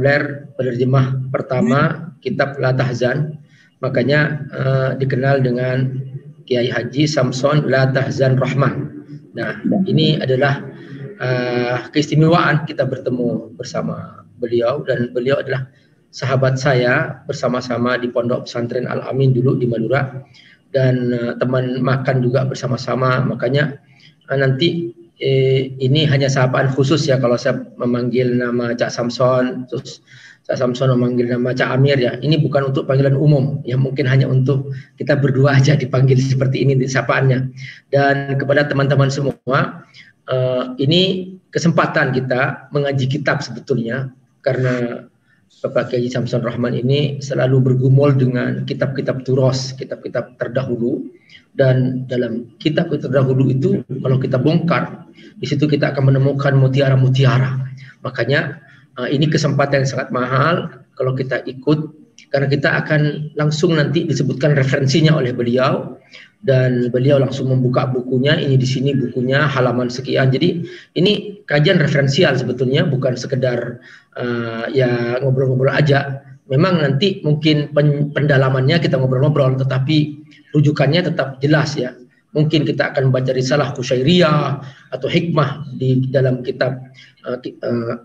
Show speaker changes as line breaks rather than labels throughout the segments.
populer, penerjemah pertama kitab La Tahzan. Makanya dikenal dengan Kiai Haji Samson La Tahzan Rahman. Nah, ini adalah keistimewaan kita bertemu bersama beliau, dan beliau adalah sahabat saya, bersama-sama di Pondok Pesantren Al-Amin dulu di Madura, dan teman makan juga bersama-sama. Makanya nanti ini hanya sapaan khusus ya kalau saya memanggil nama Cak Samson, terus Cak Samson memanggil nama Cak Amir ya. Ini bukan untuk panggilan umum, ya mungkin hanya untuk kita berdua aja dipanggil seperti ini di sapaannya. Dan kepada teman-teman semua, ini kesempatan kita mengaji kitab sebetulnya, karena Bapak Kiai Samson Rahman ini selalu bergumul dengan kitab-kitab turos, kitab-kitab terdahulu, dan dalam kitab terdahulu itu kalau kita bongkar, di situ kita akan menemukan mutiara-mutiara. Makanya ini kesempatan yang sangat mahal kalau kita ikut, karena kita akan langsung nanti disebutkan referensinya oleh beliau, dan beliau langsung membuka bukunya. Ini di sini bukunya halaman sekian. Jadi ini kajian referensial sebetulnya, bukan sekedar ya ngobrol-ngobrol aja. Memang nanti mungkin pendalamannya kita ngobrol-ngobrol, tetapi rujukannya tetap jelas ya. Mungkin kita akan baca risalah Kusyairiyah atau hikmah di dalam kitab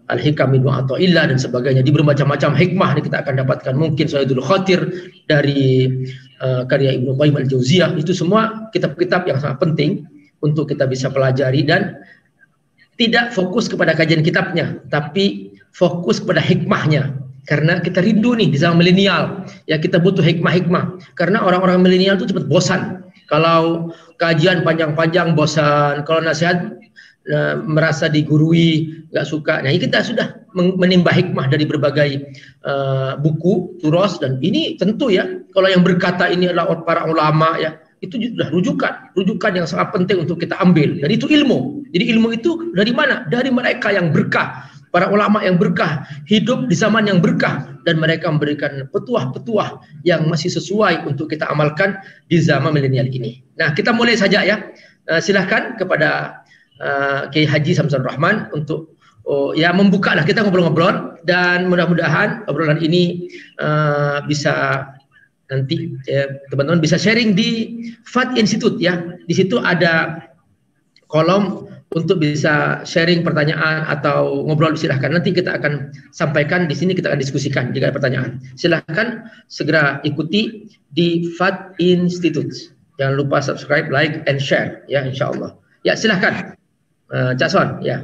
Al-Hikam Ibnu Athaillah dan sebagainya. Di bermacam-macam hikmah kita akan dapatkan, mungkin Sayyidul Khatir dari karya Ibnu Qayyim Al-Jauziyah. Itu semua kitab-kitab yang sangat penting untuk kita bisa pelajari, dan tidak fokus kepada kajian kitabnya, tapi fokus kepada hikmahnya. Karena kita rindu nih di zaman milenial, ya kita butuh hikmah-hikmah. Karena orang-orang milenial itu cepat bosan. Kalau kajian panjang-panjang bosan, kalau nasihat merasa digurui, nggak suka. Nah, kita sudah menimba hikmah dari berbagai buku turos, dan ini tentu ya, kalau yang berkata ini adalah para ulama ya, itu sudah rujukan yang sangat penting untuk kita ambil. Dan itu ilmu. Jadi ilmu itu dari mana? Dari mereka yang berkah, para ulama yang berkah, hidup di zaman yang berkah, dan mereka memberikan petuah-petuah yang masih sesuai untuk kita amalkan di zaman milenial ini. Nah, kita mulai saja ya. Silahkan kepada Kiai Haji Samson Rahman untuk ya membuka lah, kita ngobrol-ngobrol, dan mudah-mudahan obrolan ini bisa nanti teman-teman bisa sharing di FAT Institute ya. Di situ ada kolom untuk bisa sharing pertanyaan atau ngobrol. Silahkan, nanti kita akan sampaikan di sini, kita akan diskusikan jika ada pertanyaan. Silahkan segera ikuti di FAT Institute. Jangan lupa subscribe, like, and share ya, insya Allah. Ya, silahkan Cak Son ya.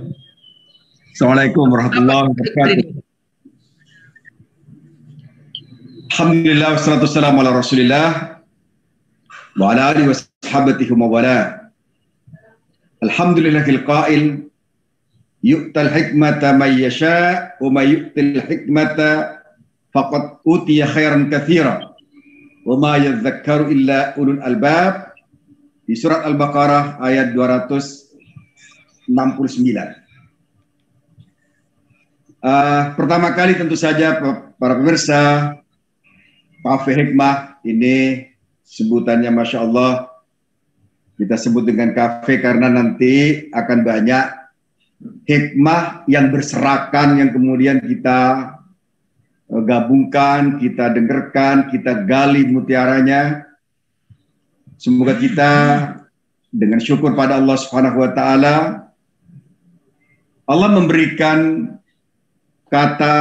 Assalamualaikum warahmatullahi wabarakatuh. Alhamdulillah wassalatu wassalamu ala Rasulillah wa ala alihi wa sahabatihi wa wala. Alhamdulillahil qail yu'tal hikmata man yasha wa may yu'til hikmata faqad utiya khairan katsira wa ma yadhakkaru illa ulul albab, di surat Al-Baqarah ayat 269. Pertama kali tentu saja para pemirsa, Cafe Hikmah ini sebutannya Masya Allah, kita sebut dengan kafe karena nanti akan banyak hikmah yang berserakan, yang kemudian kita gabungkan, kita dengarkan, kita gali mutiaranya. Semoga kita dengan syukur pada Allah Subhanahu wa Ta'ala, Allah memberikan kata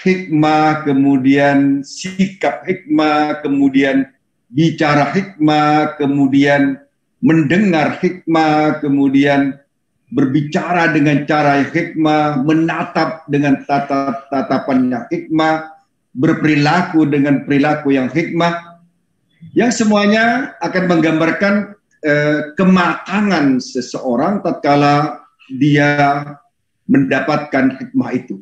hikmah, kemudian sikap hikmah, kemudian bicara hikmah, kemudian mendengar hikmah, kemudian berbicara dengan cara hikmah, menatap dengan tatapan yang hikmah, berperilaku dengan perilaku yang hikmah, yang semuanya akan menggambarkan kematangan seseorang tatkala dia mendapatkan hikmah itu.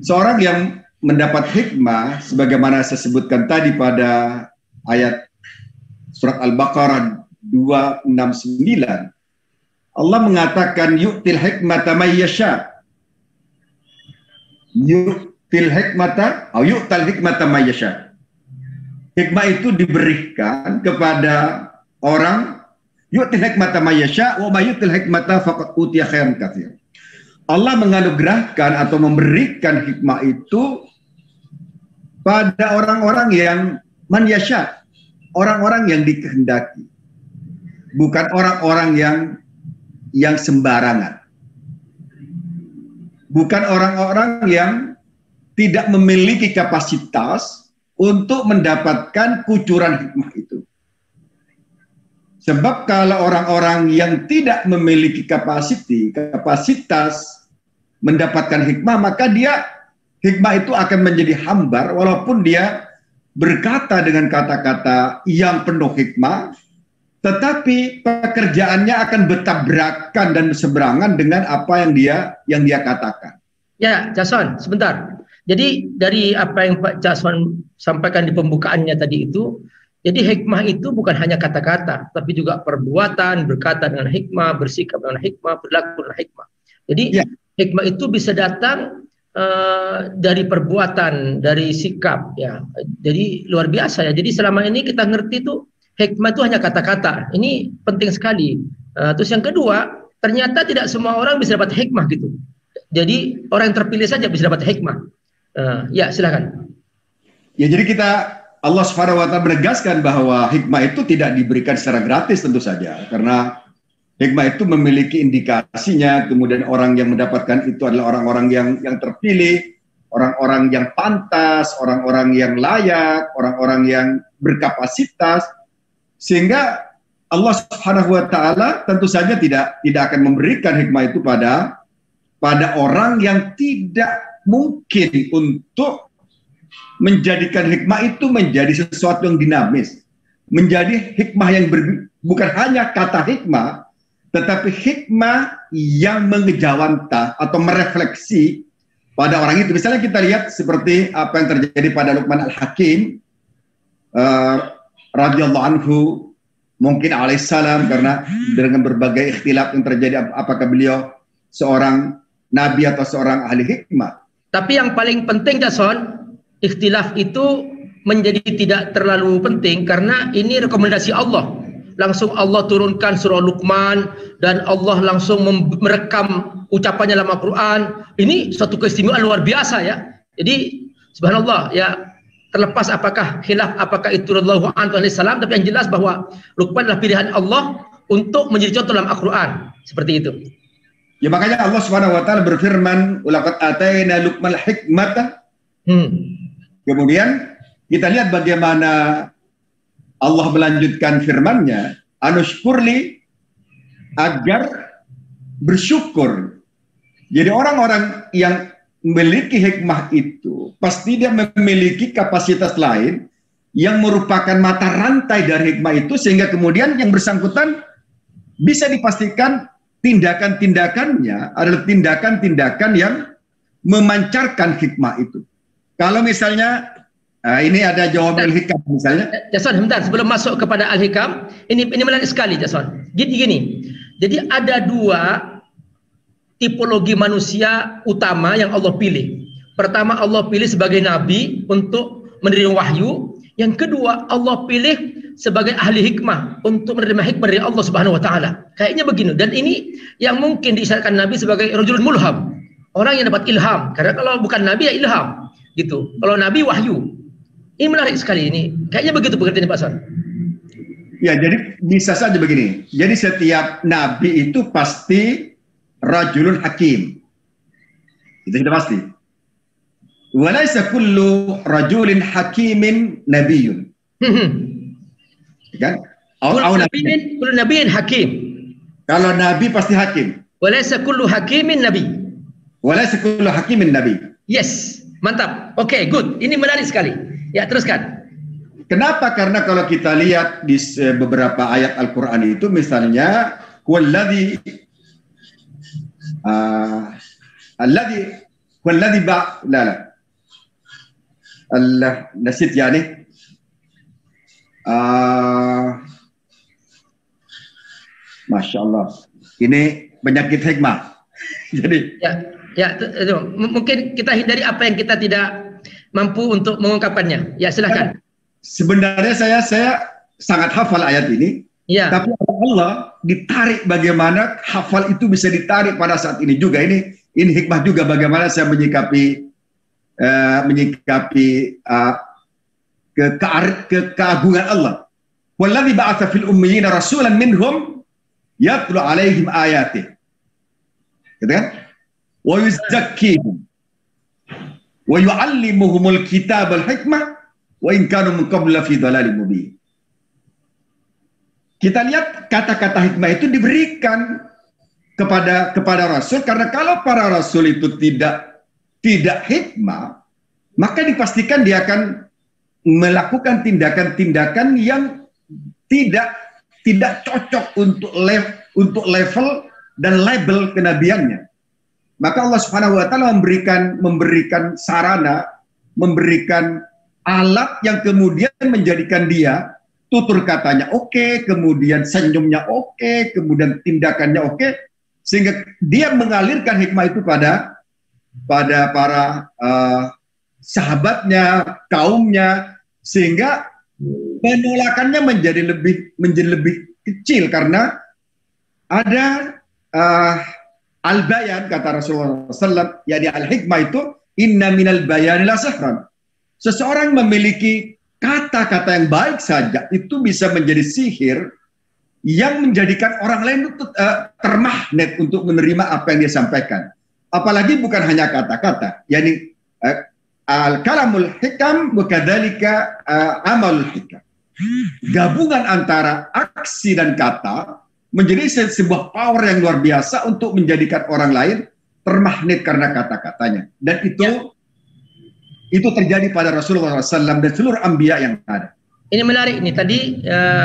Seorang yang mendapat hikmah, sebagaimana saya sebutkan tadi pada ayat surat Al-Baqarah 269, Allah mengatakan yu'til hikmata may yasha. Yu'til hikmata atau yu'tal hikmata may yasha. Hikmah itu diberikan kepada orang, yu'til hikmata may yasha wa may yu'til hikmata faqad utiya khairan katsir. Allah menganugerahkan atau memberikan hikmah itu pada orang-orang yang man yasha, orang-orang yang dikehendaki, bukan orang-orang yang sembarangan, bukan orang-orang yang tidak memiliki kapasitas untuk mendapatkan kucuran hikmah itu. Sebab kalau orang-orang yang tidak memiliki kapasitas mendapatkan hikmah, maka hikmah itu akan menjadi hambar, walaupun dia berkata dengan kata-kata yang penuh hikmah, tetapi pekerjaannya akan bertabrakan dan berseberangan dengan apa yang dia katakan.
Ya, Jason, sebentar. Jadi dari apa yang Pak Jason sampaikan di pembukaannya tadi itu, jadi hikmah itu bukan hanya kata-kata, tapi juga perbuatan, berkata dengan hikmah, bersikap dengan hikmah, berlaku dengan hikmah. Jadi hikmah itu bisa datang dari perbuatan, dari sikap, ya. Jadi luar biasa ya. Jadi selama ini kita ngerti tuh hikmah itu hanya kata-kata. Ini penting sekali. Terus yang kedua, ternyata tidak semua orang bisa dapat hikmah gitu. Jadi orang yang terpilih saja bisa dapat hikmah. Ya, silakan.
Ya, jadi Allah Subhanahu wa Ta'ala menegaskan bahwa hikmah itu tidak diberikan secara gratis tentu saja, karena hikmah itu memiliki indikasinya. Kemudian orang yang mendapatkan itu adalah orang-orang yang terpilih, orang-orang yang pantas, orang-orang yang layak, orang-orang yang berkapasitas, sehingga Allah Subhanahu wa Ta'ala tentu saja tidak akan memberikan hikmah itu pada orang yang tidak mungkin untuk menjadikan hikmah itu menjadi sesuatu yang dinamis, menjadi hikmah yang bukan hanya kata hikmah, tetapi hikmah yang mengejawantah atau merefleksi pada orang itu. Misalnya kita lihat seperti apa yang terjadi pada Luqman Al-Hakim radhiyallahu anhu, mungkin alaihissalam, karena dengan berbagai ikhtilaf yang terjadi apakah beliau seorang nabi atau seorang ahli hikmah.
Tapi yang paling penting, Jason, ikhtilaf itu menjadi tidak terlalu penting karena ini rekomendasi Allah. Langsung Allah turunkan surah Luqman dan Allah langsung merekam ucapannya dalam Al-Quran. Ini suatu keistimewaan luar biasa ya. Jadi subhanallah ya, terlepas apakah khilaf, apakah itu radhiyallahu anhu alaihissalam, tapi yang jelas bahwa Luqman adalah pilihan Allah untuk menjadi contoh dalam Al-Quran. Seperti itu.
Ya, makanya Allah Subhanahu wa Ta'ala berfirman, "Walaqad atayna Luqman al-hikmata." Kemudian kita lihat bagaimana Allah melanjutkan firman-Nya, "Anushkurli," agar bersyukur. Jadi orang-orang yang memiliki hikmah itu pasti dia memiliki kapasitas lain yang merupakan mata rantai dari hikmah itu, sehingga kemudian yang bersangkutan bisa dipastikan tindakan-tindakannya adalah tindakan-tindakan yang memancarkan hikmah itu. Kalau misalnya ini ada jawaban Al-Hikam misalnya.
Jason, sebentar sebelum masuk kepada Al-Hikam, ini menarik sekali, Jason. Gini. Jadi ada dua tipologi manusia utama yang Allah pilih. Pertama, Allah pilih sebagai nabi untuk menerima wahyu. Yang kedua, Allah pilih sebagai ahli hikmah untuk menerima hikmah dari Allah Subhanahu wa Ta'ala. Kayaknya begini. Dan ini yang mungkin diisyaratkan Nabi sebagai rajulun mulham, orang yang dapat ilham. Karena kalau bukan Nabi ya ilham, gitu. Kalau Nabi wahyu. Ini menarik sekali ini. Kayaknya begitu pengertiannya Pak Son.
Ya, jadi bisa saja begini. Jadi setiap nabi itu pasti rajulun hakim. Itu sudah pasti. Walaysa kullu rajulin hakimin nabiyun. Kan?
Kullu nabiyin hakim.
Kalau nabi pasti hakim.
Walaysa kullu hakimin nabi.
Walaysa kullu hakimin nabi.
Yes, mantap. Oke, good. Ini menarik sekali. Ya, teruskan.
Kenapa? Karena kalau kita lihat di beberapa ayat Al-Quran itu, misalnya walladhi Allah nasid yani Masya Allah, ini penyakit hikmah. Jadi
itu mungkin kita hindari apa yang kita tidak mampu untuk mengungkapkannya. Ya, silakan.
Sebenarnya saya sangat hafal ayat ini, tapi Allah ditarik bagaimana hafal itu bisa ditarik pada saat ini juga. Ini Ini hikmah juga bagaimana saya menyikapi keagungan Allah. Walladzi ba'atsa fil ummiyina rasulan minhum yatlu 'alaihim ayatih. Gitu kan? Wa yuzakkihim wa yu'allimuhumul kitabal hikmah wa in kanu min qablu fi dhalalin mubin. Kita lihat kata-kata hikmah itu diberikan kepada rasul, karena kalau para rasul itu tidak hikmah, maka dipastikan dia akan melakukan tindakan-tindakan yang tidak cocok untuk level dan label kenabiannya. Maka Allah Subhanahu wa taala memberikan sarana, memberikan alat yang kemudian menjadikan dia tutur katanya oke, kemudian senyumnya oke, kemudian tindakannya oke, sehingga dia mengalirkan hikmah itu pada para sahabatnya, kaumnya, sehingga penolakannya menjadi lebih kecil karena ada al-bayan, kata Rasulullah SAW, yakni al-hikmah itu inna minal bayani la sihran. Seseorang memiliki kata-kata yang baik saja itu bisa menjadi sihir yang menjadikan orang lain itu termagnet untuk menerima apa yang dia sampaikan. Apalagi bukan hanya kata-kata, yakni al-kalamul hikam wa kadzalika amalul hikam. Gabungan antara aksi dan kata menjadi sebuah power yang luar biasa untuk menjadikan orang lain termagnet karena kata-katanya. Dan itu terjadi pada Rasulullah SAW dan seluruh anbiya yang ada.
Ini menarik nih, tadi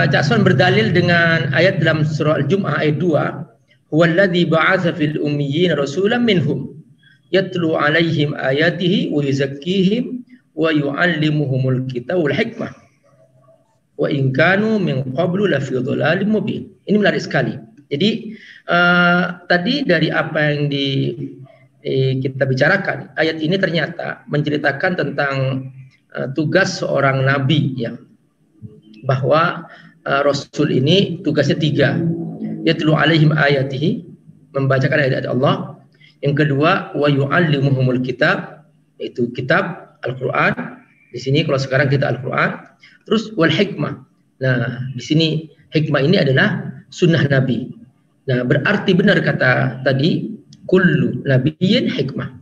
Jackson berdalil dengan ayat dalam surah Al-Jum'ah ayat 2, huwallazi ba'atsa fil ummiyyin rasulan minhum yatlu 'alaihim ayatihi wa yuzakkihim wa yu'allimuhumul kitaba wal hikmah wa in kanu min qablu la fi dhalalin mubin. Ini menarik sekali. Jadi tadi dari apa yang kita bicarakan, ayat ini ternyata menceritakan tentang tugas seorang nabi, ya, bahwa Rasul ini tugasnya 3, yatlu 'alaihim ayatihi, membacakan ayat-ayat Allah. Yang kedua, wa yu'allimuhumul kitab, yaitu kitab Al-Qur'an. Di sini kalau sekarang kita Al-Qur'an. Terus wal hikmah. Nah, di sini hikmah ini adalah sunnah Nabi. Nah, berarti benar kata tadi, kullu nabiyyin hikmah,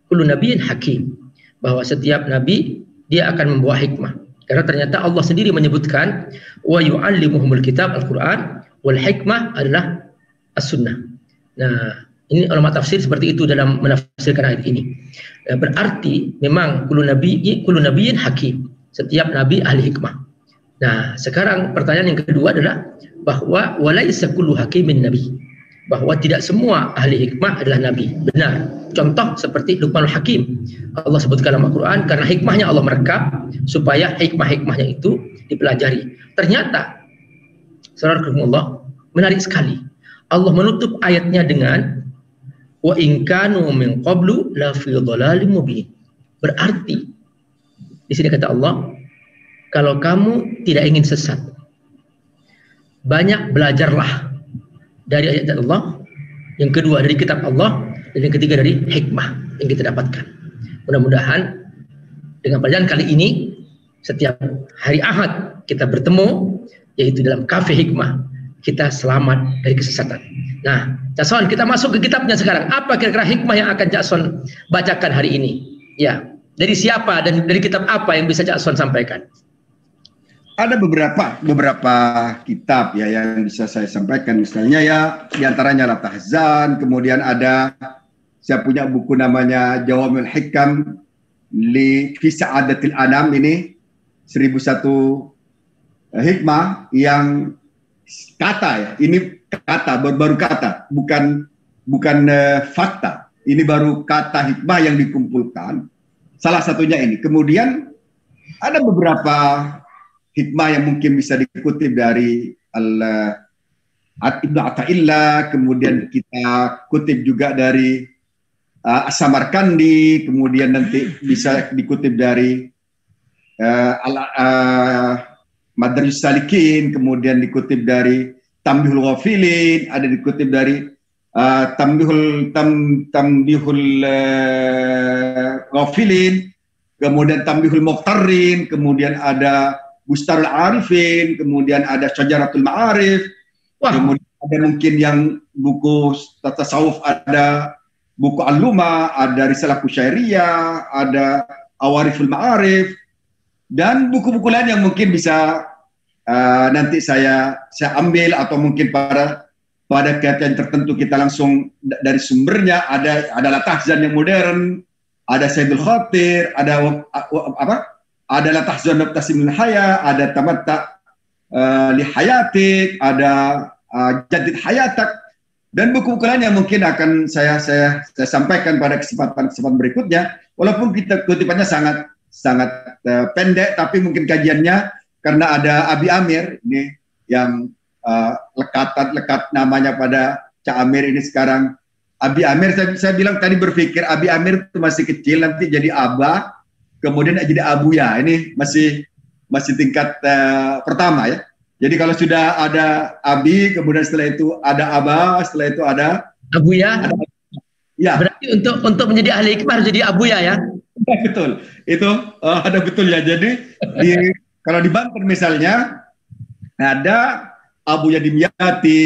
kullu nabiyyin hakim, bahwa setiap nabi dia akan membawa hikmah. Karena ternyata Allah sendiri menyebutkan wa yu'allimuhumul kitab Al-Qur'an wal hikmah adalah as-sunnah. Nah, ini ulama tafsir seperti itu dalam menafsirkan ayat ini. Berarti memang kullu nabiyyin hakim, setiap nabi ahli hikmah. Nah, sekarang pertanyaan yang kedua adalah bahwa walaisa kullu hakimin nabi, bahwa tidak semua ahli hikmah adalah nabi. Benar. Contoh seperti Luqmanul Hakim, Allah sebutkan dalam Al-Quran karena hikmahnya Allah merekam supaya hikmah-hikmahnya itu dipelajari. Ternyata, saudara-saudara, menarik sekali. Allah menutup ayatnya dengan wa in kanu min qablu la fi dhalalin mubin. Berarti di sini kata Allah, kalau kamu tidak ingin sesat, banyak belajarlah dari ayat Allah, yang kedua dari kitab Allah, dan yang ketiga dari hikmah yang kita dapatkan. Mudah-mudahan dengan pelajaran kali ini, setiap hari Ahad kita bertemu, yaitu dalam kafe hikmah, kita selamat dari kesesatan. Nah, Jackson, kita masuk ke kitabnya sekarang. Apa kira-kira hikmah yang akan Jackson bacakan hari ini? Ya, dari siapa dan dari kitab apa yang bisa Jackson sampaikan?
Ada beberapa kitab ya yang bisa saya sampaikan, misalnya ya diantaranya La Tahzan, kemudian ada saya punya buku namanya Jawamil Hikam li fi Sa'adatil Anam, ini 1001 hikmah yang kata ya, ini kata baru kata, bukan fakta. Ini baru kata hikmah yang dikumpulkan. Salah satunya ini. Kemudian ada beberapa hikmah yang mungkin bisa dikutip dari Ibnu Athaillah, kemudian kita kutip juga dari As-Samarkandi, kemudian nanti bisa dikutip dari Madarijus Salikin, kemudian dikutip dari Tambihul Ghafilin, ada dikutip dari tambihul ghafilin, kemudian tambihul muqtarrin, kemudian ada bustarul arifin, kemudian ada syajaratul ma'arif. Kemudian ada mungkin yang buku tasawuf, ada buku Al-Luma, ada Risalah Kusyairiyah, ada Awariful Ma'arif, dan buku-buku lain yang mungkin bisa nanti saya ambil, atau mungkin pada kegiatan tertentu kita langsung dari sumbernya. Ada Tahzan yang modern, ada Sayyidul Khatir, ada Tahzan Tasimul Haya, ada Tamatta li Hayatik, ada Jadid Hayatak, dan buku-buku lain yang mungkin akan saya sampaikan pada kesempatan berikutnya. Walaupun kutipannya sangat pendek, tapi mungkin kajiannya, karena ada Abi Amir ini yang lekat namanya pada Cak Amir ini sekarang. Abi Amir, saya bilang tadi, berpikir Abi Amir itu masih kecil, nanti jadi Abah, kemudian jadi Abuya. Ini masih tingkat pertama ya. Jadi kalau sudah ada Abi, kemudian setelah itu ada Abah, setelah itu ada
Abuya.
Ya.
Berarti untuk menjadi ahli hikmah harus jadi Abuya ya.
Betul. Itu ada betul ya. Jadi kalau di Banten misalnya ada Abuya Dimyati,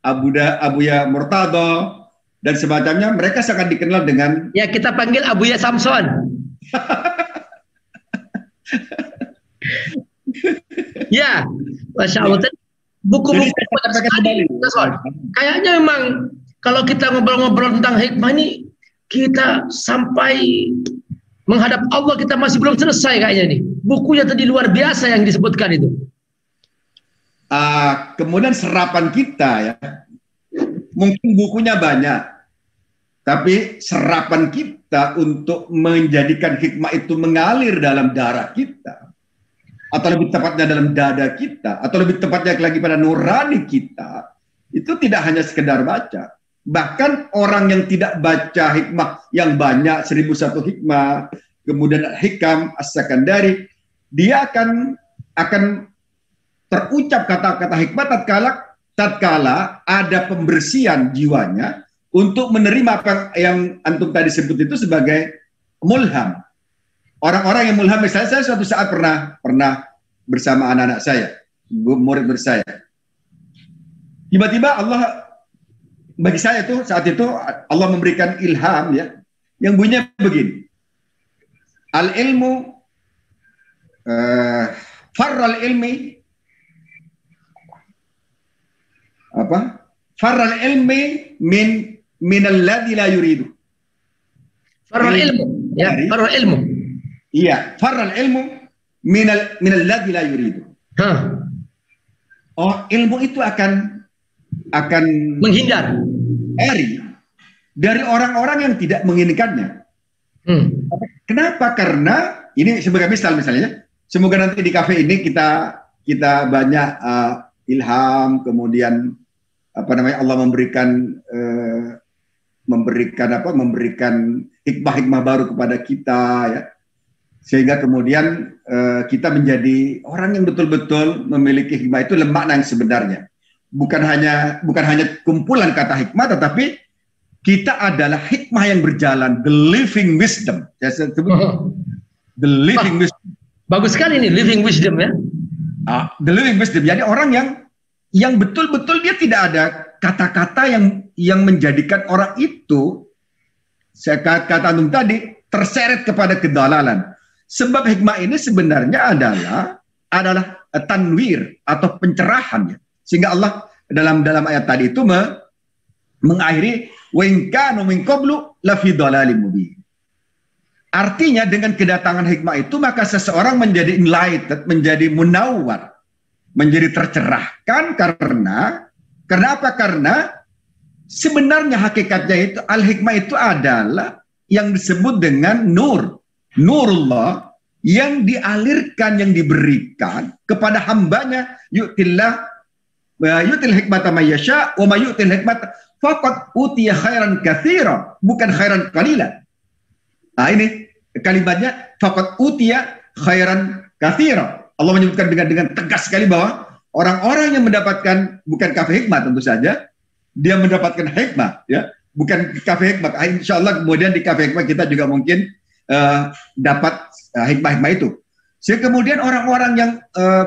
Abuya Murtado, dan semacamnya. Mereka sangat dikenal dengan,
ya, kita panggil Abuya Samson. Ya, Masya Allah. Buku-buku kayaknya memang kalau kita ngobrol-ngobrol tentang hikmah ini, kita sampai menghadap Allah kita masih belum selesai kayaknya nih. Bukunya tadi luar biasa yang disebutkan itu.
Kemudian serapan kita ya, mungkin bukunya banyak, tapi serapan kita untuk menjadikan hikmah itu mengalir dalam darah kita, atau lebih tepatnya dalam dada kita, atau lebih tepatnya lagi pada nurani kita, itu tidak hanya sekedar baca. Bahkan orang yang tidak baca hikmah yang banyak, 1001 hikmah, kemudian Hikam As-Sakandari, dia akan terucap kata-kata hikmah tatkala ada pembersihan jiwanya untuk menerima apa yang antum tadi sebut itu sebagai mulham. Orang-orang yang mulham, misalnya saya suatu saat pernah bersama anak-anak saya, murid saya. Tiba-tiba Allah, bagi saya itu saat itu Allah memberikan ilham ya, yang bunyinya begini. Al-ilmu farral ilmi farral ilmi min alladhi la yuridu.
Farral ilmu, ya, farral ilmu.
Iya, farral ilmu min alladhi la yuridu. Oh, ilmu itu akan
menghindar
dari orang-orang yang tidak menginginkannya. Kenapa? Karena ini sebagai misalnya, semoga nanti di kafe ini kita banyak ilham, kemudian Allah memberikan hikmah-hikmah baru kepada kita ya, sehingga kemudian kita menjadi orang yang betul-betul memiliki hikmah itu makna yang sebenarnya, bukan hanya kumpulan kata hikmah, tetapi kita adalah hikmah yang berjalan, the living wisdom. Saya sebut the living wisdom.
Bagus sekali ini, living wisdom ya.
The living wisdom. Jadi orang yang betul-betul dia tidak ada kata-kata yang menjadikan orang itu, saya kata antum tadi, terseret kepada kedalalan. Sebab hikmah ini sebenarnya adalah tanwir atau pencerahan ya. Sehingga Allah dalam ayat tadi itu mengakhiri wa in kanu min qablu la fi dhalalim mubin. Artinya dengan kedatangan hikmah itu maka seseorang menjadi enlightened, menjadi munawwar, menjadi tercerahkan. Karena apa? Karena sebenarnya hakikatnya itu al-hikmah itu adalah yang disebut dengan nurullah yang dialirkan, yang diberikan kepada hambanya. Yu'til hikmata may yasha wa may yu'til hikmata faqad utiya khairan katsira, bukan khairan qalila. Ini kalimatnya faqad utiya khairan katsira. Allah menyebutkan dengan tegas sekali bahwa orang-orang yang mendapatkan, bukan kafe hikmah tentu saja, dia mendapatkan hikmah, ya, bukan kafe hikmah. Insya Allah kemudian di kafe hikmah kita juga mungkin dapat hikmah-hikmah itu. Sehingga kemudian orang-orang yang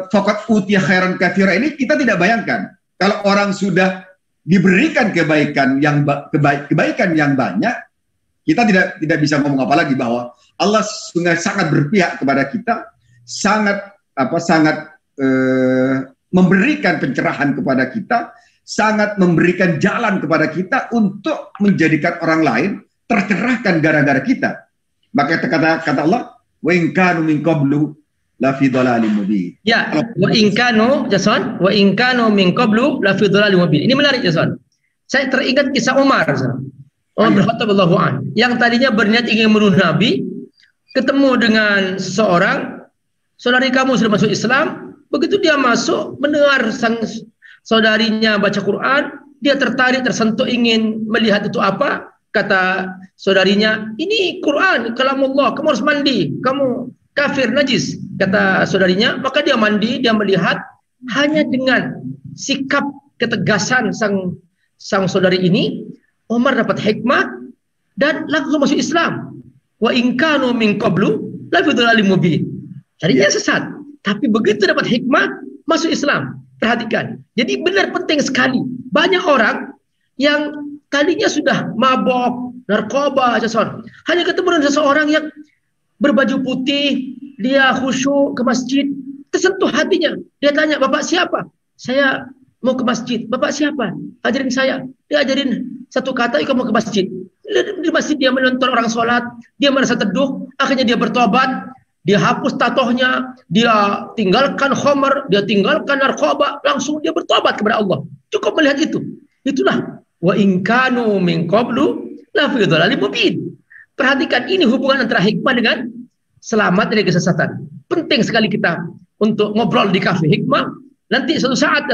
faqad utiya khairan katsira ini kita tidak bayangkan kalau orang sudah diberikan kebaikan yang banyak, kita tidak bisa ngomong apa lagi bahwa Allah sangat berpihak kepada kita, sangat memberikan pencerahan kepada kita, sangat memberikan jalan kepada kita untuk menjadikan orang lain tercerahkan gara-gara kita. Maka kata Allah, wa in kanu min qablu la fi dhalalin mubin.
Ya, wa in kanu Jason, wa in kanu min qablu la fi dhalalin mubin. Ini menarik Jason. Saya teringat kisah Umar bin Khattab radhiyallahu anhu yang tadinya berniat ingin membunuh Nabi, ketemu dengan seorang saudari kamu sudah masuk Islam. Begitu dia masuk, mendengar sang saudarinya baca Quran, dia tertarik, tersentuh, ingin melihat itu apa. Kata saudarinya, ini Quran, kalamullah, kamu harus mandi, kamu kafir, najis. Kata saudarinya, maka dia mandi, dia melihat, hanya dengan sikap ketegasan sang saudari ini, Umar dapat hikmah dan langsung masuk Islam. Wa in kanu min qablu la fi dhalalin mubin. Tadinya sesat, tapi begitu dapat hikmah, masuk Islam. Perhatikan. Jadi benar penting sekali. Banyak orang yang tadinya sudah mabok, narkoba, Jason. Hanya ketemu dengan seseorang yang berbaju putih, dia khusyuk ke masjid, tersentuh hatinya. Dia tanya, "Bapak siapa?" "Saya mau ke masjid." "Bapak siapa?" "Ajarin saya." Dia ajarin satu kata, "Ikut mau ke masjid." Di masjid dia menonton orang sholat, dia merasa teduh, akhirnya dia bertobat. Dia hapus tatohnya, dia tinggalkan khamar, dia tinggalkan narkoba, langsung dia bertobat kepada Allah. Cukup melihat itu. Itulah wa in kanu min qablu la fi dhalalin mubin. Perhatikan, ini hubungan antara hikmah dengan selamat dari kesesatan. Penting sekali kita untuk ngobrol di kafe hikmah. Nanti suatu saat,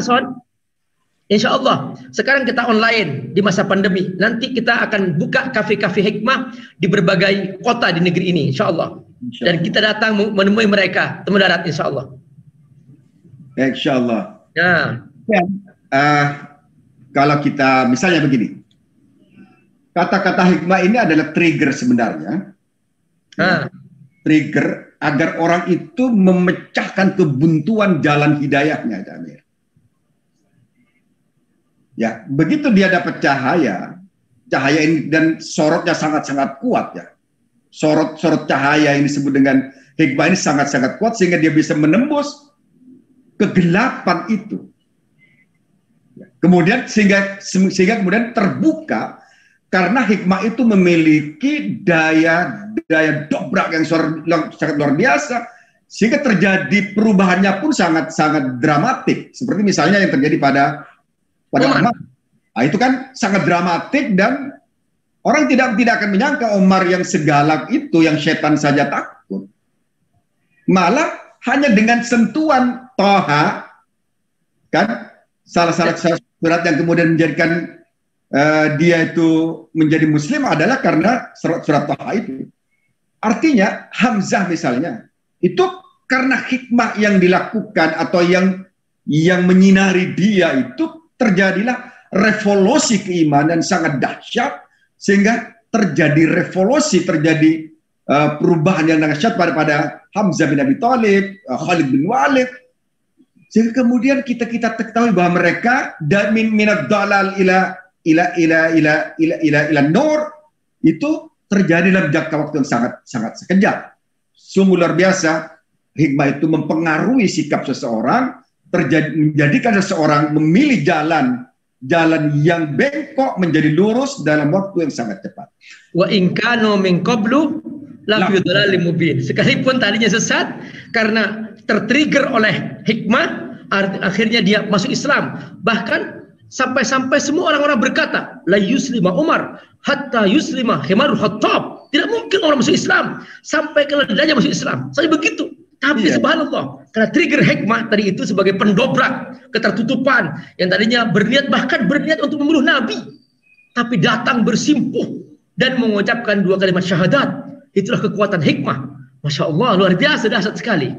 insya Allah, sekarang kita online di masa pandemi. Nanti kita akan buka kafe-kafe hikmah di berbagai kota di negeri ini, insya Allah. Dan kita datang menemui mereka, temu darat, insya Allah.
Insya Allah.
Ya.
Kalau kita misalnya begini, kata-kata hikmah ini adalah trigger sebenarnya. Trigger agar orang itu memecahkan kebuntuan jalan hidayahnya, Jamir. Ya, begitu dia dapat cahaya ini dan sorotnya sangat-sangat kuat, ya. Sorot cahaya yang disebut dengan hikmah ini sangat-sangat kuat sehingga dia bisa menembus kegelapan itu. Kemudian sehingga kemudian terbuka karena hikmah itu memiliki daya dobrak yang sangat luar biasa sehingga terjadi perubahannya pun sangat dramatik, seperti misalnya yang terjadi pada Umar. Nah, itu kan sangat dramatik dan orang tidak akan menyangka Umar yang segalak itu, yang setan saja takut. Malah hanya dengan sentuhan Toha, kan, salah surat yang kemudian menjadikan dia itu menjadi muslim adalah karena surat Toha itu. Artinya Hamzah misalnya, itu karena hikmah yang dilakukan atau yang menyinari dia itu terjadilah revolusi keimanan sangat dahsyat. Sehingga terjadi revolusi, terjadi perubahan yang dahsyat pada Hamzah bin Abi Thalib, Khalid bin Walid. Sehingga kemudian kita ketahui bahwa mereka minad dalal ila nur itu terjadi dalam jangka waktu yang sangat sekejap. Sungguh luar biasa, hikmah itu mempengaruhi sikap seseorang, menjadikan seseorang memilih jalan yang bengkok menjadi lurus dalam waktu yang sangat cepat.
Wa in kanu min qablu la fi dhalalin mubin. Sekalipun tadinya sesat, karena tertrigger oleh hikmah, akhirnya dia masuk Islam. Bahkan sampai semua orang-orang berkata, la yuslima Umar hatta yuslima Himarul Khattab. Tidak mungkin orang masuk Islam sampai keledainya masuk Islam. Saya begitu. Tapi subhanallah, karena trigger hikmah tadi itu sebagai pendobrak ketertutupan yang tadinya berniat untuk membunuh Nabi, tapi datang bersimpuh dan mengucapkan 2 kalimat syahadat. Itulah kekuatan hikmah. Masya Allah, luar biasa, dahsyat sekali.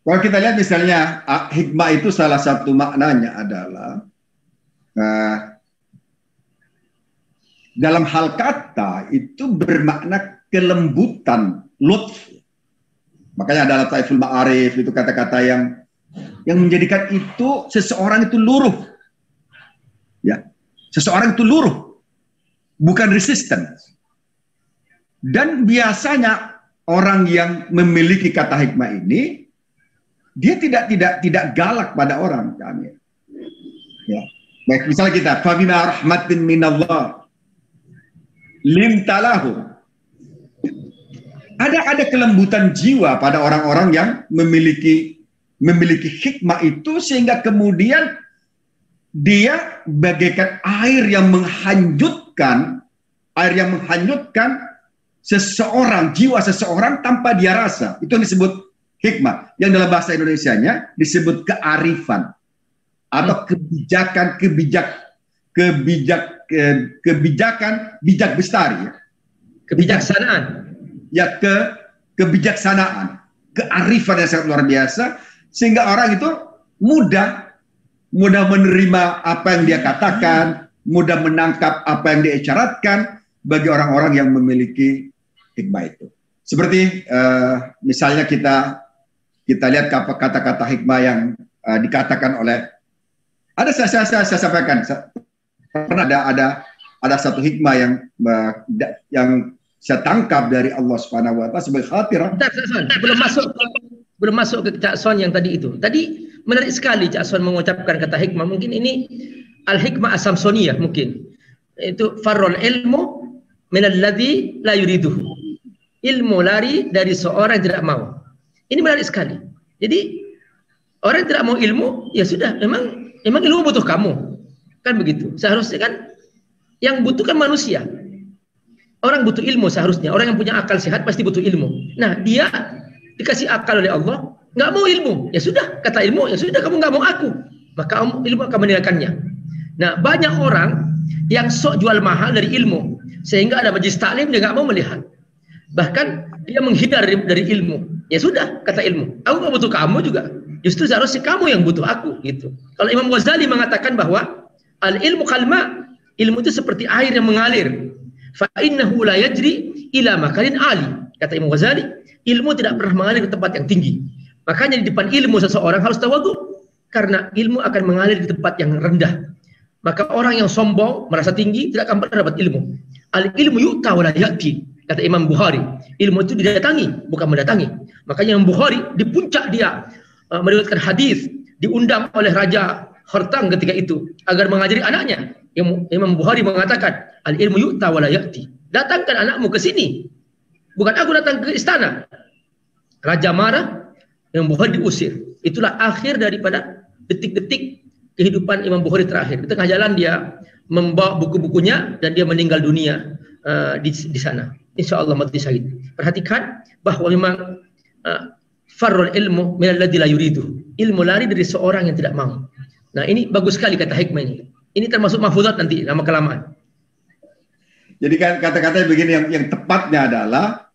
Kalau kita lihat misalnya hikmah itu salah satu maknanya adalah dalam hal kata itu bermakna kelembutan, lutf. Makanya ada Lataiful Ma'arif, itu kata-kata yang menjadikan itu seseorang itu luruh. Ya, seseorang itu luruh, bukan resisten. Dan biasanya orang yang memiliki kata hikmah ini, dia tidak galak pada orang. Ya. Baik, misalnya kita, fabima rahmatin minallah limtalahu. Ada kelembutan jiwa pada orang-orang yang memiliki hikmah itu, sehingga kemudian dia bagaikan air yang menghanyutkan seseorang, jiwa seseorang tanpa dia rasa. Itu yang disebut hikmah, yang dalam bahasa Indonesianya disebut kearifan atau kebijakan bijak bestari, ya.
Kebijaksanaan.
Ya, kebijaksanaan, kearifan yang sangat luar biasa, sehingga orang itu mudah menerima apa yang dia katakan, mudah menangkap apa yang dia isyaratkan bagi orang-orang yang memiliki hikmah itu. Seperti misalnya kita lihat kata-kata hikmah yang dikatakan oleh, ada saya sampaikan, pernah ada satu hikmah yang saya tangkap dari Allah Subhanahu wa taala sebagai khatirah. Belum masuk ke Cak Son yang tadi itu. Tadi menarik sekali Cak Son mengucapkan kata hikmah. Mungkin ini al-hikmah as-samsoniyah mungkin. Itu farrul ilmu minalladzi la yuriduhu. Ilmu lari dari seorang yang tidak mau. Ini menarik sekali. Jadi orang yang tidak mau ilmu, ya sudah, memang ilmu butuh kamu. Kan begitu. Seharusnya kan yang butuh kan manusia. Orang butuh ilmu seharusnya. Orang yang punya akal sehat pasti butuh ilmu. Nah, dia dikasih akal oleh Allah, nggak mau ilmu. Ya sudah, kata ilmu, ya sudah, kamu nggak mau aku. Maka ilmu akan meninggalkannya. Nah, banyak orang yang sok jual mahal dari ilmu. Sehingga ada majlis taklim, dia nggak mau melihat. Bahkan dia menghindar dari ilmu. Ya sudah, kata ilmu, aku nggak butuh kamu juga. Justru seharusnya kamu yang butuh aku. Gitu. Kalau Imam Ghazali mengatakan bahwa al-ilmu kalma, ilmu itu seperti air yang mengalir. Fa'innahu la yajri ila makanin ali. Kata Imam Ghazali, ilmu tidak pernah mengalir ke tempat yang tinggi. Makanya di depan ilmu seseorang harus tawadhu, karena ilmu akan mengalir di tempat yang rendah. Maka orang yang sombong, merasa tinggi, tidak akan pernah dapat ilmu. Al-ilmu yu'ta wa la ya'ti. Kata Imam Bukhari, ilmu itu didatangi, bukan mendatangi. Makanya Imam Bukhari di puncak dia meriwayatkan hadis, diundang oleh Raja Khartang ketika itu agar mengajari anaknya. Imam Bukhari mengatakan, al-ilmu yu'ta wa la ya'ti. Datangkan anakmu ke sini. Bukan aku datang ke istana. Raja marah, Imam Bukhari diusir. Itulah akhir daripada detik-detik kehidupan Imam Bukhari terakhir. Di tengah jalan dia membawa buku-bukunya dan dia meninggal dunia di sana. Insya Allah mati syahid. Perhatikan bahwa memang farrul ilmu minalladzi la yuridu. Ilmu lari dari seorang yang tidak mau. Nah, ini bagus sekali kata hikmah ini. Ini termasuk mahfuzat nanti lama kelamaan. Jadi kan kata-katanya begini, yang tepatnya adalah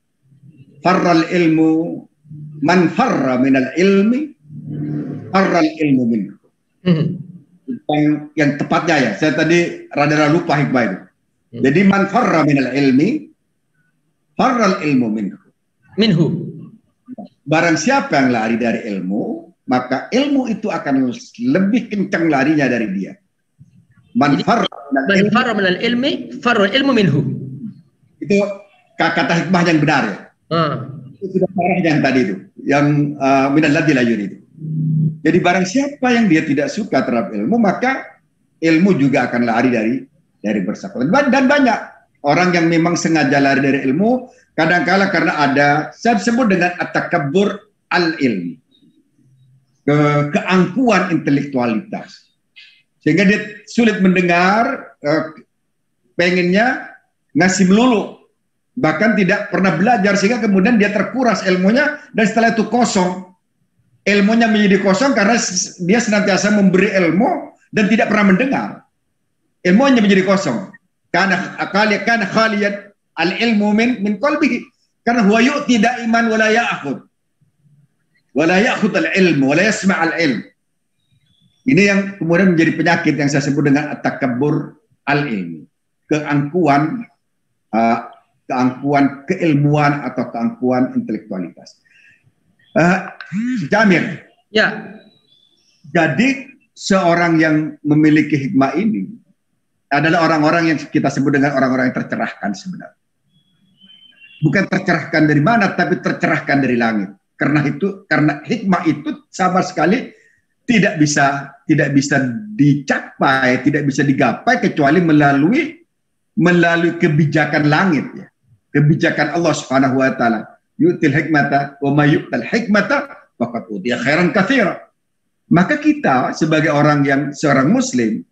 farral ilmu man farra minal ilmi farral ilmu minhu. Yang tepatnya ya, saya tadi rada lupa hikmah itu. Jadi man farra minal ilmi farral ilmu minhu. Barang siapa yang lari dari ilmu, maka ilmu itu akan lebih kencang larinya dari dia. Man farra minal ilmi farra ilmu minhu. Itu kata hikmah yang benar ya. Itu sudah parah yang tadi itu, yang minalladzi la yuridu. Jadi barang siapa yang dia tidak suka terhadap ilmu, maka ilmu juga akan lari dari bersangkutan. Dan banyak orang yang memang sengaja lari dari ilmu, kadang-kala karena ada, saya sebut dengan at-takabbur al-ilmi, keangkuhan intelektualitas, sehingga dia sulit mendengar, pengennya ngasih melulu, bahkan tidak pernah belajar, sehingga kemudian dia terkuras ilmunya, dan setelah itu kosong. Ilmunya menjadi kosong karena dia senantiasa memberi ilmu dan tidak pernah mendengar. Ilmunya menjadi kosong. Karena khaliyat al-ilmu min qalbihi. Karena huwa yu'ti da'iman wa la ya'khud. Wa la ya'khud al-ilmu wa la yasma' al-ilm. Ini yang kemudian menjadi penyakit yang saya sebut dengan at-takabbur al-ilmi, keangkuhan, keangkuhan keilmuan atau keangkuhan intelektualitas. Jamir,
Ya,
jadi seorang yang memiliki hikmah ini adalah orang-orang yang kita sebut dengan orang-orang yang tercerahkan sebenarnya. Bukan tercerahkan dari mana, tapi tercerahkan dari langit. Karena hikmah itu sama sekali tidak bisa dicapai, tidak bisa digapai kecuali melalui kebijakan langit, ya. Kebijakan Allah Subhanahu wa taala. Yu'til hikmata wa may yu'tal hikmata faqad utiya khairan katsira. Maka kita sebagai seorang muslim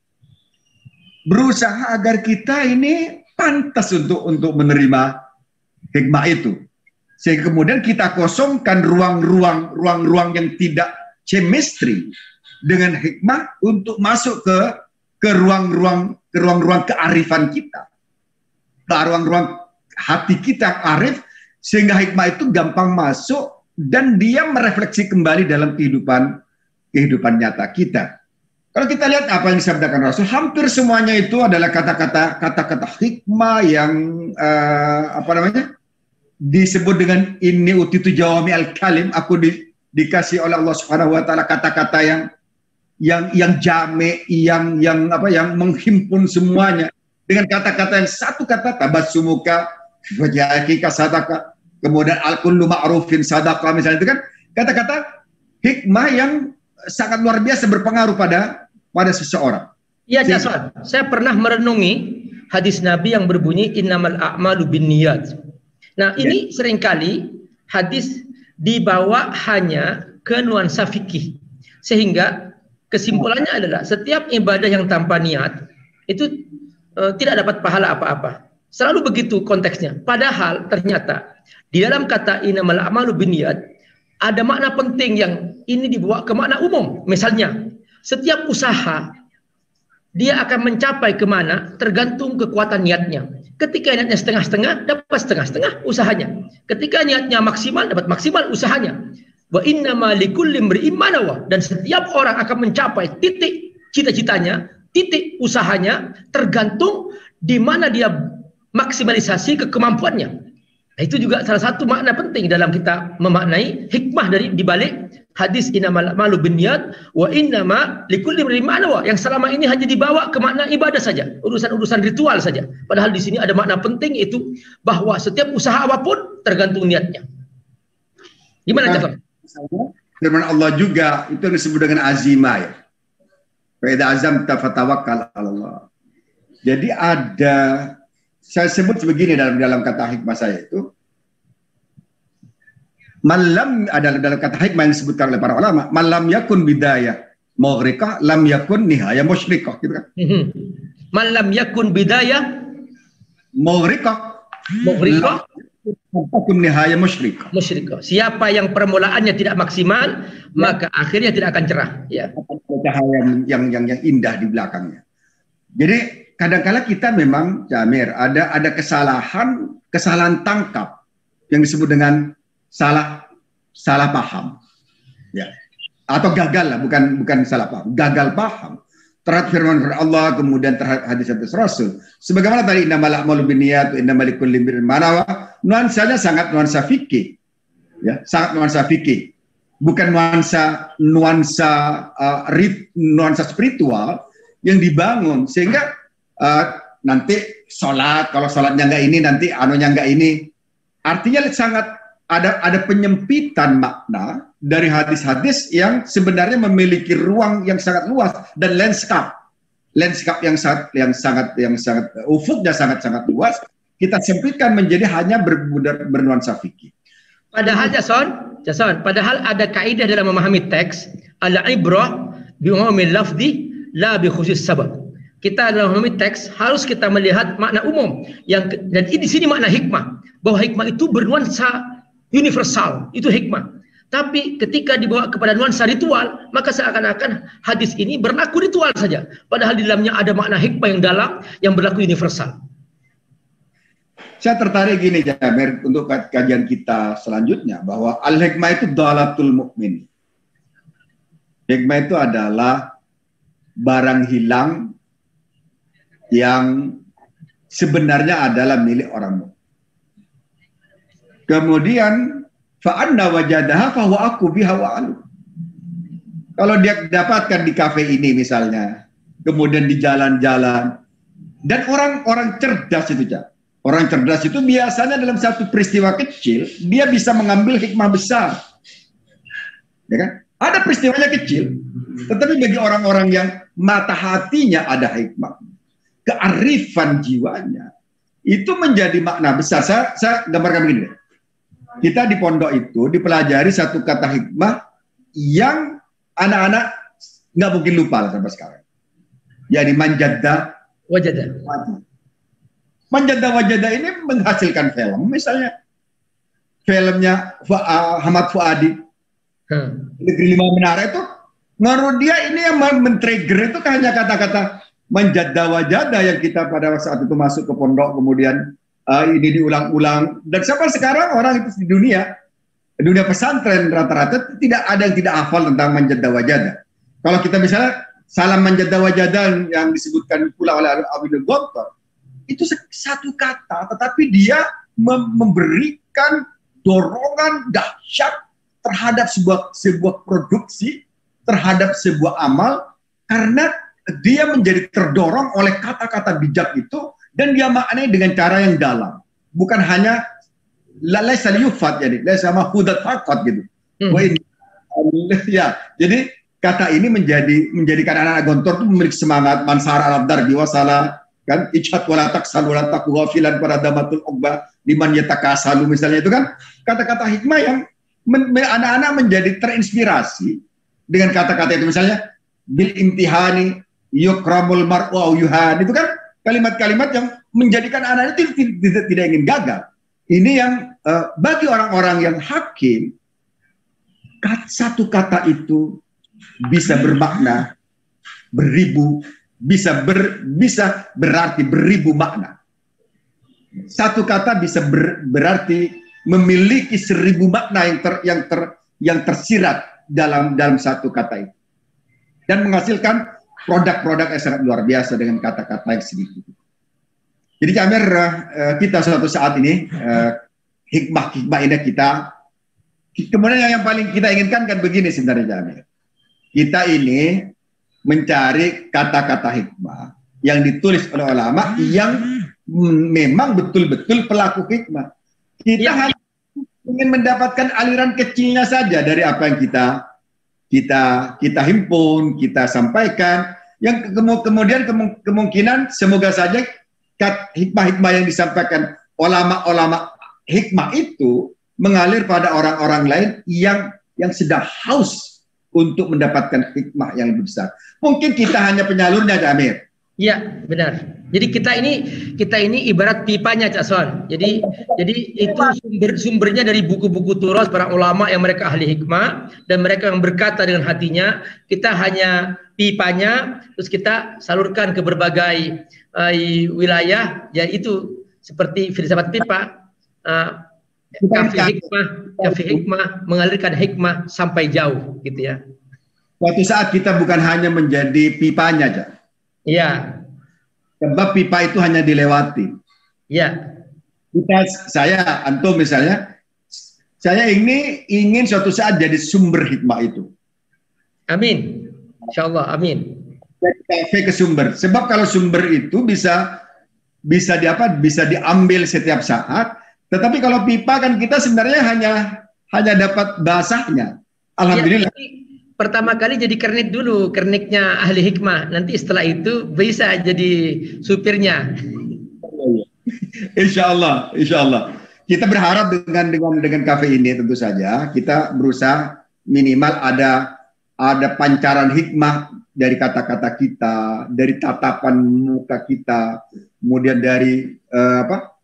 berusaha agar kita ini pantas untuk menerima hikmah itu. Sehingga kemudian kita kosongkan ruang-ruang yang tidak chemistry dengan hikmah untuk masuk ke ruang-ruang kearifan kita. Ke ruang-ruang hati kita arif, sehingga hikmah itu gampang masuk dan dia merefleksi kembali dalam kehidupan nyata kita. Kalau kita lihat apa yang disabdakan Rasul, hampir semuanya itu adalah kata-kata hikmah yang disebut dengan inni utitu jawami al-kalim, aku dikasih oleh Allah Subhanahu wa taala kata-kata yang jame, yang menghimpun semuanya dengan kata-kata yang satu kata, tabassumuka wajhika sadaqah, kemudian al-kullu ma'rufin sadaqah, misalnya itu kan kata-kata hikmah yang sangat luar biasa berpengaruh pada seseorang.
Iya, Jason. Saya pernah merenungi hadis Nabi yang berbunyi innamal a'malu binniyat. Nah, ini seringkali hadis dibawa hanya ke nuansa fikih. Sehingga kesimpulannya adalah setiap ibadah yang tanpa niat itu tidak dapat pahala apa-apa. Selalu begitu konteksnya. Padahal ternyata di dalam kata innamal a'malu binniyat ada makna penting yang ini dibawa ke makna umum. Misalnya, setiap usaha dia akan mencapai kemana tergantung kekuatan niatnya. Ketika niatnya setengah-setengah, dapat setengah-setengah usahanya. Ketika niatnya maksimal, dapat maksimal usahanya. Wa innama likulli imri'in ma nawa, dan setiap orang akan mencapai titik cita-citanya, titik usahanya tergantung di mana dia maksimalisasi kemampuannya. Nah, itu juga salah satu makna penting dalam kita memaknai hikmah dari dibalik hadis innamal a'malu binniyat wa innama likulli imrin ma nawa, yang selama ini hanya dibawa ke makna ibadah saja, urusan-urusan ritual saja. Padahal di sini ada makna penting, itu bahwa setiap usaha apapun tergantung niatnya. Gimana, Jafar?
Firman Allah juga itu yang disebut dengan azimah, ya. Fa idza azamta fatawakkal 'ala Allah. Jadi saya sebut sebegini dalam kata hikmah saya itu, malam adalah dalam kata hikmah yang disebutkan oleh para ulama, malam yakun bidayah mughrikah lam yakun nihaya musyrikah, gitu kan.
Malam yakun bidayah
mughrikah yakun nihaya musyrikah.
Siapa yang permulaannya tidak maksimal, maka akhirnya tidak akan cerah, ya.
Cahaya yang indah di belakangnya. Jadi kadang-kala kita memang, Jamir, ada kesalahan tangkap yang disebut dengan salah paham, ya, atau gagal lah, bukan salah paham, gagal paham terhadap firman Allah, kemudian terhadap hadis-hadis Rasul. Sebagaimana tadi innamal a'malu binniyat wa innamal likulli imrin ma nawa, nuansanya sangat nuansa fikih, ya, sangat nuansa fikih, bukan nuansa spiritual yang dibangun sehingga nanti sholat, kalau sholatnya nggak ini, nanti anunya nggak ini. Artinya sangat ada penyempitan makna dari hadis-hadis yang sebenarnya memiliki ruang yang sangat luas dan landscape yang sangat ufuknya sangat luas. Kita sempitkan menjadi hanya bernuansa fikih.
Padahal Jason, padahal ada kaidah dalam memahami teks, al-ibrah bi umumil lafzi la bi khusus sabab. Kita dalam memahami teks harus kita melihat makna umum dan di sini makna hikmah, bahwa hikmah itu bernuansa universal, itu hikmah. Tapi ketika dibawa kepada nuansa ritual, maka seakan-akan hadis ini berlaku ritual saja, padahal di dalamnya ada makna hikmah yang dalam yang berlaku universal.
Saya tertarik gini, Jamir, untuk kajian kita selanjutnya, bahwa al-hikmah itu dhalatul mu'min. Hikmah itu adalah barang hilang yang sebenarnya adalah milik orang mukmin. Kemudian fa'anna wajadaha fahuwa aku biha wa'alu. Kalau dia dapatkan di kafe ini misalnya, kemudian di jalan-jalan, dan orang-orang cerdas itu, Cak. Orang cerdas itu biasanya dalam satu peristiwa kecil, dia bisa mengambil hikmah besar. Ya kan? Ada peristiwanya kecil, tetapi bagi orang-orang yang mata hatinya ada hikmah, kearifan jiwanya, itu menjadi makna besar. Saya gambarkan begini. Kita di pondok itu dipelajari satu kata hikmah yang anak-anak nggak mungkin lupa lah sampai sekarang. Yani manjadda wajada. Manjadda wajada ini menghasilkan film, misalnya filmnya Ahmad Fuadi, Negeri Lima Menara itu, menurut dia ini yang men-trigger itu hanya kata-kata manjadda wajada yang kita pada saat itu masuk ke pondok, kemudian ini diulang-ulang, dan sampai sekarang orang itu di dunia pesantren rata-rata tidak ada yang tidak hafal tentang manjadda wajada. Kalau kita misalnya salam manjadda wajada yang disebutkan pula oleh Abdul Ghafar, itu satu kata, tetapi dia memberikan dorongan dahsyat terhadap sebuah produksi, terhadap sebuah amal, karena dia menjadi terdorong oleh kata-kata bijak itu, dan dia maknai dengan cara yang dalam, bukan hanya laisa liyufat, jadi laisa mahfudat faqat gitu. Ya, jadi kata ini menjadikan anak-anak Gontor itu memiliki semangat mansar alat darbi wasala, kan, ijhat wala taksal wala taku ghafilan pada damatul uqba liman yatakasalu, misalnya itu kan kata-kata hikmah yang anak-anak menjadi terinspirasi dengan kata-kata itu, misalnya bil imtihani yukramul mar'u au yuhan, itu kan kalimat-kalimat yang menjadikan anak itu tidak ingin gagal. Ini yang bagi orang-orang yang hakim, satu kata itu bisa bermakna beribu, bisa berarti beribu makna. Satu kata bisa berarti memiliki 1000 makna yang tersirat dalam satu kata itu, dan menghasilkan produk-produk yang sangat luar biasa dengan kata-kata yang sedikit. Jadi Amir, kita suatu saat ini hikmah ini kita, kemudian yang paling kita inginkan kan begini sebenarnya Amir. Kita ini mencari kata-kata hikmah yang ditulis oleh ulama yang memang betul-betul pelaku hikmah. Kita hanya ingin mendapatkan aliran kecilnya saja dari apa yang kita himpun, kita sampaikan, yang kemudian kemungkinan semoga saja hikmah-hikmah yang disampaikan ulama-ulama hikmah itu mengalir pada orang-orang lain yang sedang haus untuk mendapatkan hikmah yang lebih besar. Mungkin kita hanya penyalurnya, Cak Amir.
Iya, benar. Jadi kita ini ibarat pipanya, Cak Son. Jadi itu sumbernya dari buku-buku turas para ulama yang mereka ahli hikmah, dan mereka yang berkata dengan hatinya. Kita hanya pipanya, terus kita salurkan ke berbagai wilayah. Ya itu seperti filsafat pipa, kafi hikmah mengalirkan hikmah sampai jauh, gitu ya.
Suatu saat kita bukan hanya menjadi pipanya, Cak.
Iya.
Sebab pipa itu hanya dilewati.
Iya.
Saya, antum misalnya, saya ingin suatu saat jadi sumber hikmah itu.
Amin. Insyaallah, amin.
Kafe ke sumber. Sebab kalau sumber itu bisa diambil setiap saat. Tetapi kalau pipa kan kita sebenarnya hanya dapat basahnya. Alhamdulillah.
Ya, pertama kali jadi kernik dulu, kerniknya ahli hikmah. Nanti setelah itu bisa jadi supirnya.
Insya Allah. Kita berharap dengan kafe ini tentu saja kita berusaha minimal ada pancaran hikmah dari kata-kata kita, dari tatapan muka kita, kemudian dari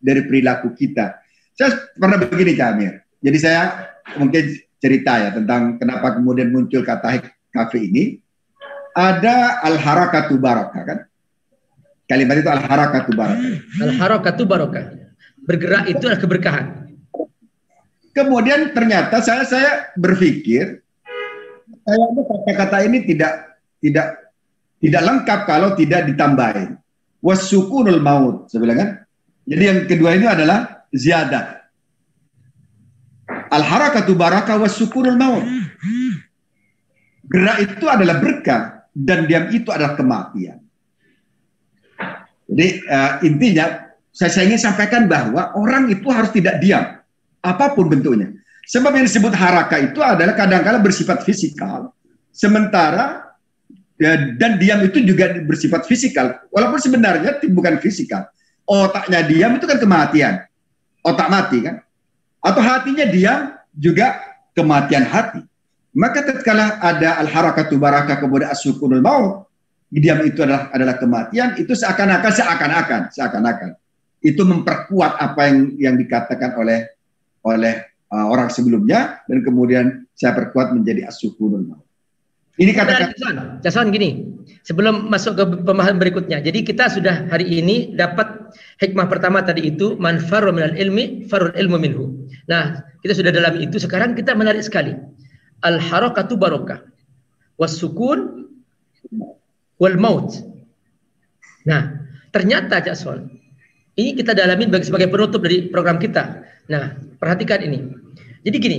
perilaku kita. Saya pernah begini, Cak Amir. Jadi saya mungkin cerita ya tentang kenapa kemudian muncul kata kafe ini. Ada al-harakatu barakah, kan? Kalimat itu al-harakatu barakah.
Al-harakatu barakah. Bergerak itu adalah keberkahan.
Kemudian ternyata saya berpikir kata-kata ini tidak Tidak lengkap kalau tidak ditambahin. Wasukunul maut, saya bilang kan. Jadi yang kedua ini adalah ziyadah. Al-harakatu barakah wasukunul maut. Gerak itu adalah berkah dan diam itu adalah kematian. Jadi intinya saya ingin sampaikan bahwa orang itu harus tidak diam, apapun bentuknya. Sebab yang disebut harakah itu adalah kadang-kala bersifat fisikal, sementara dan diam itu juga bersifat fisikal, walaupun sebenarnya bukan fisikal. Otaknya diam itu kan kematian, otak mati kan, atau hatinya diam juga kematian hati. Maka tatkala ada al-harakatu barakah kemudian as-sukunul maut, diam itu adalah kematian, itu seakan-akan itu memperkuat apa yang dikatakan oleh orang sebelumnya, dan kemudian saya perkuat menjadi as-sukunul maut. Ini katakan
Jason gini, sebelum masuk ke pemahaman berikutnya. Jadi kita sudah hari ini dapat hikmah pertama tadi itu man farra minal ilmi farul ilmu minhu. Nah, kita sudah dalam itu. Sekarang kita menarik sekali. Al harakatu barakah was sukun wal maut. Nah, ternyata Jason, ini kita dalamin sebagai penutup dari program kita. Nah, perhatikan ini. Jadi gini,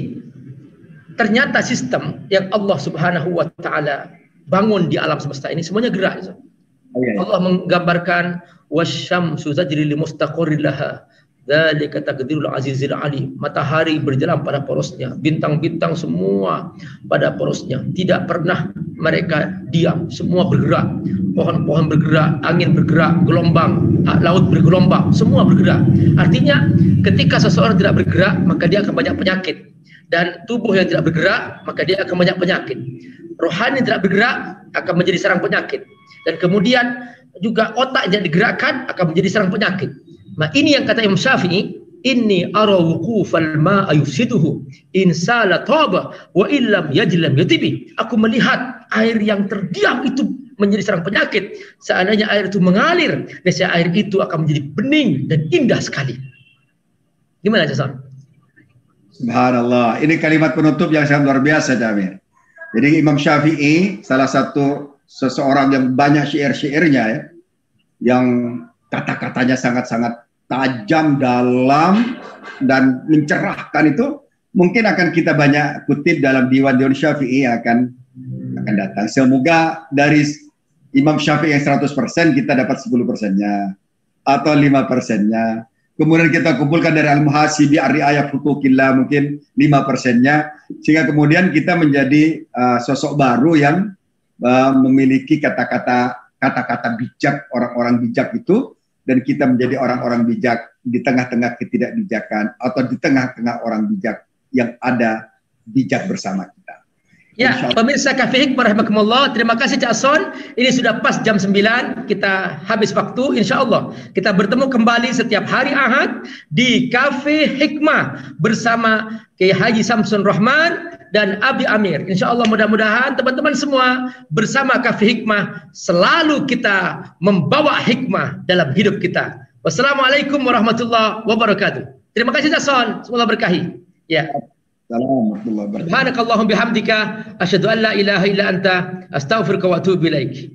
ternyata sistem yang Allah Subhanahu wa taala bangun di alam semesta ini semuanya gerak. Allah menggambarkan wasyamsu tajri li mustaqarrin laha dzalika taqdirul azizil alim. Matahari berjalan pada porosnya, bintang-bintang semua pada porosnya. Tidak pernah mereka diam, semua bergerak. Pohon-pohon bergerak, angin bergerak, gelombang, laut bergelombang, semua bergerak. Artinya ketika seseorang tidak bergerak, maka dia akan banyak penyakit. Dan tubuh yang tidak bergerak, maka dia akan banyak penyakit. Rohani tidak bergerak, akan menjadi sarang penyakit. Dan kemudian juga otak yang digerakkan akan menjadi sarang penyakit. Nah, ini yang kata Imam Syafi'i, inni ara wuqufal ma'a yufsiduhu in sala taba wa illam yajlam yatibi. Aku melihat air yang terdiam itu menjadi sarang penyakit. Seandainya air itu mengalir, nescaya air itu akan menjadi bening dan indah sekali. Gimana Jason?
Subhanallah, ini kalimat penutup yang sangat luar biasa, Jamil. Jadi Imam Syafi'i salah satu seseorang yang banyak syair-syairnya ya, yang kata-katanya sangat-sangat tajam, dalam, dan mencerahkan itu, mungkin akan kita banyak kutip dalam diwan-diwan Syafi'i yang akan datang. Semoga dari Imam Syafi'i yang 100% kita dapat 10%-nya atau 5%-nya. Kemudian kita kumpulkan dari Al-Muhasibi Ar-Ri'ayah Hukukillah mungkin 5%-nya, sehingga kemudian kita menjadi sosok baru yang memiliki kata-kata bijak, orang-orang bijak itu, dan kita menjadi orang-orang bijak di tengah-tengah ketidakbijakan atau di tengah-tengah orang bijak yang ada bijak bersama kita.
Ya, pemirsa Cafe Hikmah rahimakumullah, terima kasih Cak Son. Ini sudah pas jam 9, kita habis waktu. Insya Allah kita bertemu kembali setiap hari Ahad di Cafe Hikmah bersama Kiai Haji Samsun Rahman dan Abi Amir. Insya Allah mudah-mudahan teman-teman semua bersama Cafe Hikmah selalu kita membawa hikmah dalam hidup kita. Wassalamualaikum warahmatullahi wabarakatuh. Terima kasih Cak Son, semoga berkahi. Ya. Subhanakallahumma bihamdika asyhadu an la ilaha illa anta astaghfiruka wa atubu ilaik.